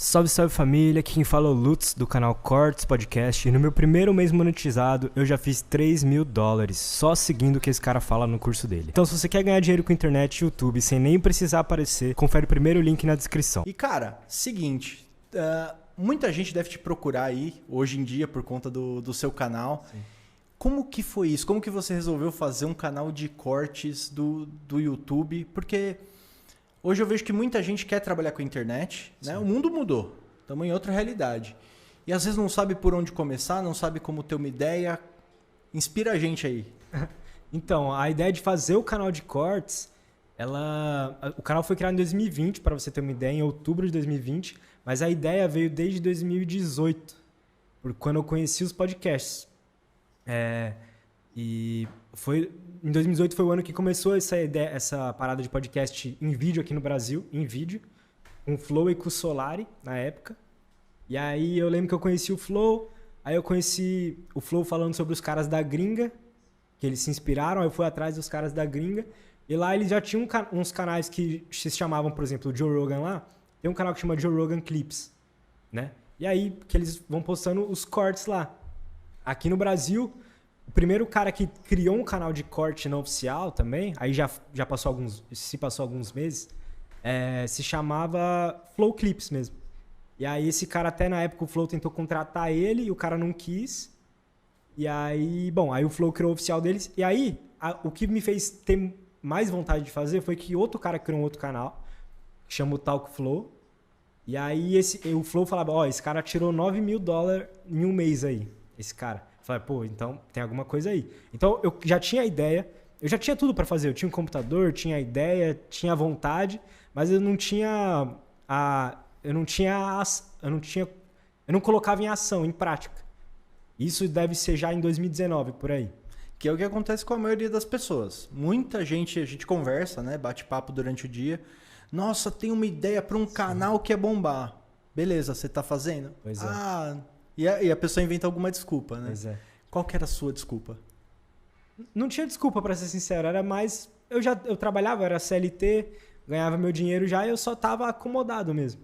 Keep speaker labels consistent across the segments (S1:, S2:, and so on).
S1: Salve, salve família, aqui quem fala é o Lutz do canal Cortes Podcast e no meu primeiro mês monetizado eu já fiz $3.000 só seguindo o que esse cara fala no curso dele. Então se você quer ganhar dinheiro com internet e YouTube sem nem precisar aparecer, confere o primeiro link na descrição.
S2: E cara, seguinte, muita gente deve te procurar aí hoje em dia por conta do seu canal. Sim. Como que foi isso? Como que você resolveu fazer um canal de cortes do YouTube? Porque hoje eu vejo que muita gente quer trabalhar com a internet, né? O mundo mudou, estamos em outra realidade. E às vezes não sabe por onde começar, não sabe como ter uma ideia. Inspira a gente aí.
S1: Então, a ideia de fazer o canal de cortes, o canal foi criado em 2020, para você ter uma ideia, em outubro de 2020, mas a ideia veio desde 2018, quando eu conheci os podcasts. E em 2018 foi o ano que começou essa parada de podcast em vídeo aqui no Brasil, em vídeo, com o Flow e com o Solari na época. E aí eu lembro que eu conheci o Flow, aí eu conheci o Flow falando sobre os caras da gringa, que eles se inspiraram, aí eu fui atrás dos caras da gringa, e lá eles já tinham uns canais que se chamavam, por exemplo, o Joe Rogan lá, tem um canal que chama Joe Rogan Clips, né? E aí que eles vão postando os cortes lá. Aqui no Brasil, o primeiro cara que criou um canal de corte não oficial também, aí já passou alguns meses, se chamava Flow Clips mesmo. E aí esse cara até na época o Flow tentou contratar ele e o cara não quis. E aí, aí o Flow criou o oficial deles. E aí, o que me fez ter mais vontade de fazer foi que outro cara criou um outro canal, que chama o Talk Flow. E aí o Flow falava, esse cara tirou $9.000 em um mês aí, esse cara. Eu falei, pô, então tem alguma coisa aí. Então eu já tinha a ideia, eu já tinha tudo para fazer. Eu tinha um computador, tinha a ideia, tinha a vontade, mas eu não colocava em ação, em prática. Isso deve ser já em 2019, por aí.
S2: Que é o que acontece com a maioria das pessoas. Muita gente, a gente conversa, né? Bate papo durante o dia. Nossa, tem uma ideia para um canal que é bombar. Beleza, você tá fazendo?
S1: Pois é.
S2: E a pessoa inventa alguma desculpa, né?
S1: Pois é.
S2: Qual que era a sua desculpa?
S1: Não tinha desculpa, pra ser sincero. Era mais... Eu trabalhava, era CLT, ganhava meu dinheiro já e eu só tava acomodado mesmo.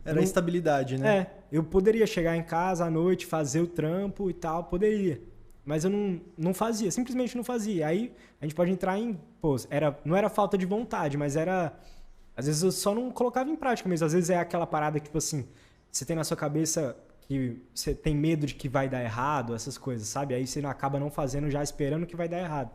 S2: Era estabilidade, né?
S1: Eu poderia chegar em casa à noite, fazer o trampo e tal, poderia. Mas eu não fazia, simplesmente não fazia. Aí a gente pode entrar em... não era falta de vontade, mas era... Às vezes eu só não colocava em prática mesmo. Às vezes é aquela parada que, tipo assim, você tem na sua cabeça... que você tem medo de que vai dar errado, essas coisas, sabe? Aí você acaba não fazendo já esperando que vai dar errado.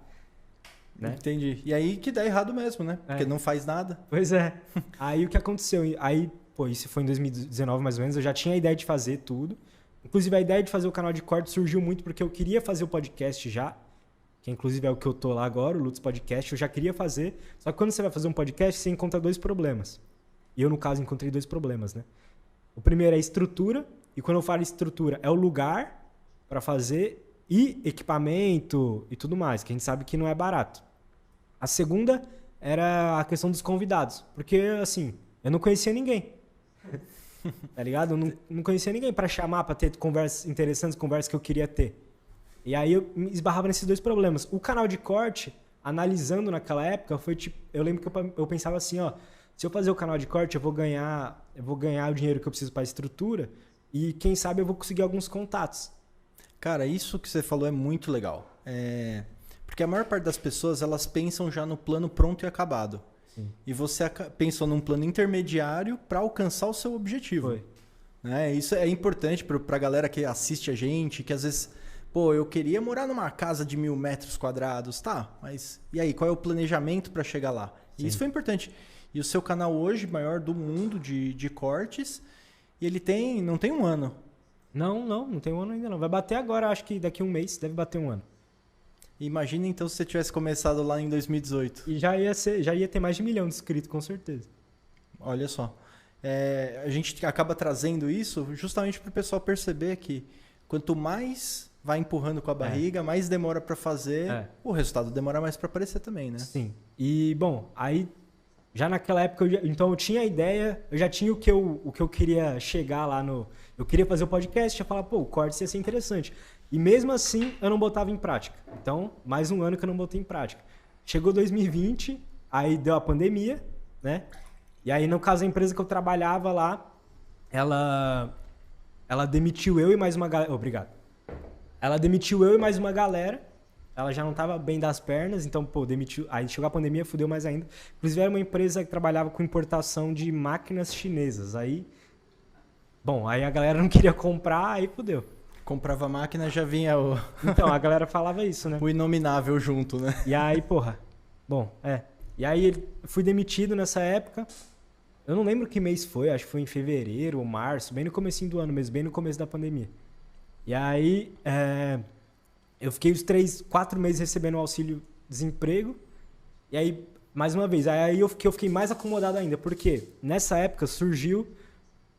S1: Né?
S2: Entendi. E aí que dá errado mesmo, né? Porque não faz nada.
S1: Pois é. Aí o que aconteceu? Aí, isso foi em 2019 mais ou menos, eu já tinha a ideia de fazer tudo. Inclusive a ideia de fazer o canal de corte surgiu muito porque eu queria fazer o podcast já, que inclusive é o que eu tô lá agora, o Lutz Podcast, eu já queria fazer. Só que quando você vai fazer um podcast, você encontra dois problemas. E eu, no caso, encontrei dois problemas, né? O primeiro é a estrutura. E quando eu falo estrutura, é o lugar para fazer e equipamento e tudo mais, que a gente sabe que não é barato. A segunda era a questão dos convidados, porque assim, eu não conhecia ninguém. Tá ligado? Eu não conhecia ninguém para chamar, para ter conversas interessantes, conversas que eu queria ter. E aí eu me esbarrava nesses dois problemas. O canal de corte, analisando naquela época, foi tipo, eu lembro que eu pensava assim, se eu fazer o canal de corte, eu vou ganhar o dinheiro que eu preciso para a estrutura. E quem sabe eu vou conseguir alguns contatos.
S2: Cara, isso que você falou é muito legal. Porque a maior parte das pessoas, elas pensam já no plano pronto e acabado. Sim. E você pensou num plano intermediário para alcançar o seu objetivo.
S1: Foi.
S2: Né? Isso é importante para a galera que assiste a gente, que às vezes, eu queria morar numa casa de 1.000 metros quadrados. Tá, mas e aí, qual é o planejamento para chegar lá? E isso foi importante. E o seu canal hoje, maior do mundo de cortes... E ele não tem um ano.
S1: Não tem um ano ainda não. Vai bater agora, acho que daqui a um mês deve bater um ano.
S2: Imagina então se você tivesse começado lá em 2018.
S1: E já ia ter mais de 1 milhão de inscritos, com certeza.
S2: Olha só. A gente acaba trazendo isso justamente para o pessoal perceber que quanto mais vai empurrando com a barriga, mais demora para fazer, o resultado demora mais para aparecer também, né?
S1: Sim. E, aí... Já naquela época, eu tinha a ideia, eu já tinha o que eu queria chegar lá no... Eu queria fazer o podcast, ia falar, o corte ia ser interessante. E mesmo assim, eu não botava em prática. Então, mais um ano que eu não botei em prática. Chegou 2020, aí deu a pandemia, né? E aí, no caso, a empresa que eu trabalhava lá, ela demitiu eu e mais uma galera. Obrigado. Ela demitiu eu e mais uma galera. Ela já não tava bem das pernas, então, pô, demitiu. Aí chegou a pandemia, fudeu mais ainda. Inclusive, era uma empresa que trabalhava com importação de máquinas chinesas. Aí, bom, aí a galera não queria comprar, aí fudeu.
S2: Comprava a máquina, já vinha o...
S1: Então, a galera falava isso, né?
S2: o inominável junto, né?
S1: E aí, porra, bom, E aí, fui demitido nessa época. Eu não lembro que mês foi, acho que foi em fevereiro ou março, bem no comecinho do ano mesmo, bem no começo da pandemia. E aí, eu fiquei os 4 meses recebendo o auxílio-desemprego. E aí, mais uma vez, aí eu fiquei mais acomodado ainda. Porque nessa época surgiu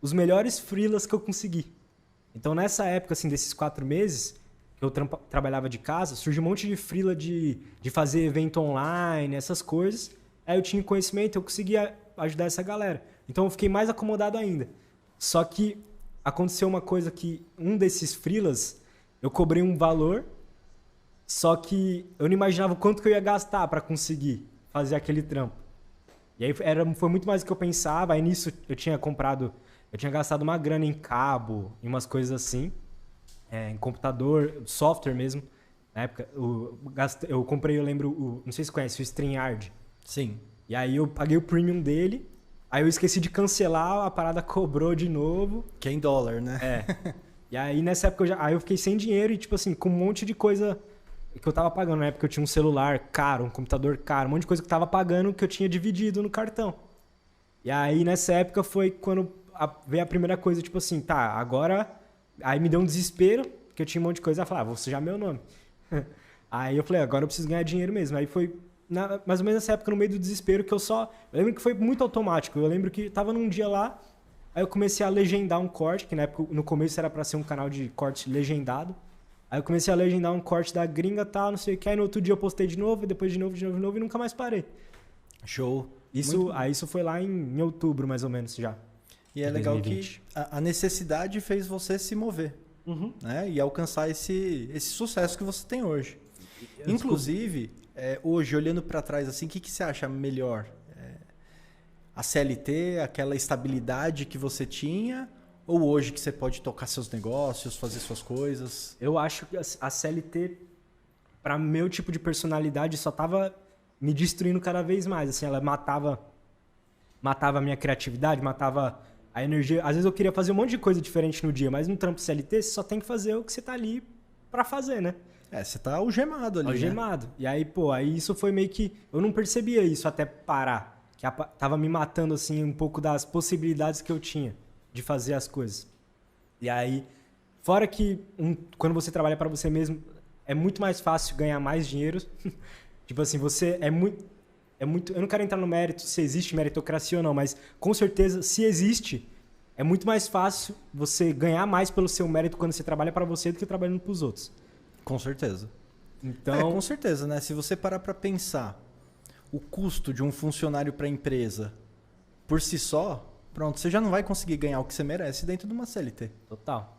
S1: os melhores freelas que eu consegui. Então, nessa época, assim, desses 4 meses que eu trabalhava de casa, surgiu um monte de freela de fazer evento online, essas coisas. Aí eu tinha conhecimento, eu conseguia ajudar essa galera. Então, eu fiquei mais acomodado ainda. Só que aconteceu uma coisa que um desses freelas, eu cobrei um valor. Só que eu não imaginava o quanto que eu ia gastar para conseguir fazer aquele trampo. E aí foi muito mais do que eu pensava. Aí nisso eu tinha gastado uma grana em cabo, em umas coisas assim, em computador, software mesmo. Na época, eu comprei, eu lembro, não sei se você conhece, o StreamYard.
S2: Sim.
S1: E aí eu paguei o premium dele, aí eu esqueci de cancelar, a parada cobrou de novo.
S2: Que é em dólar, né?
S1: E aí nessa época eu fiquei sem dinheiro e tipo assim, com um monte de coisa que eu tava pagando. Na época eu tinha um celular caro, um computador caro, um monte de coisa que eu tava pagando que eu tinha dividido no cartão. E aí nessa época foi quando veio a primeira coisa, tipo assim, tá, agora... Aí me deu um desespero, que eu tinha um monte de coisa. Eu falei, vou sujar meu nome. Aí eu falei, agora eu preciso ganhar dinheiro mesmo. Aí foi mais ou menos nessa época, no meio do desespero, que eu lembro que foi muito automático. Eu lembro que tava num dia lá, aí eu comecei a legendar um corte, que na época, no começo era pra ser um canal de corte legendado. Aí eu comecei a legendar um corte da gringa e tal, não sei o que. Aí no outro dia eu postei de novo, depois de novo e nunca mais parei.
S2: Show.
S1: Isso foi lá em outubro, mais ou menos, já.
S2: E é legal 2020. Que a necessidade fez você se mover, né? E alcançar esse sucesso que você tem hoje. Inclusive, hoje, olhando para trás, assim, o que você acha melhor? A CLT, aquela estabilidade que você tinha, ou hoje que você pode tocar seus negócios, fazer suas coisas?
S1: Eu acho que a CLT, para meu tipo de personalidade, só tava me destruindo cada vez mais. Assim, ela matava a minha criatividade, matava a energia. Às vezes eu queria fazer um monte de coisa diferente no dia, mas no trampo CLT você só tem que fazer o que você tá ali pra fazer, né?
S2: Você tá algemado ali,
S1: algemado. Né? E aí, aí isso foi meio que... Eu não percebia isso até parar. Que tava me matando, assim, um pouco das possibilidades que eu tinha de fazer as coisas. E aí, fora que quando você trabalha pra você mesmo, é muito mais fácil ganhar mais dinheiro. Tipo assim, você é muito... Eu não quero entrar no mérito se existe meritocracia ou não, mas com certeza, se existe, é muito mais fácil você ganhar mais pelo seu mérito quando você trabalha para você do que trabalhando para os outros.
S2: Com certeza.
S1: Então,
S2: com certeza, né? Se você parar para pensar o custo de um funcionário para a empresa por si só, pronto, você já não vai conseguir ganhar o que você merece dentro de uma CLT.
S1: Total.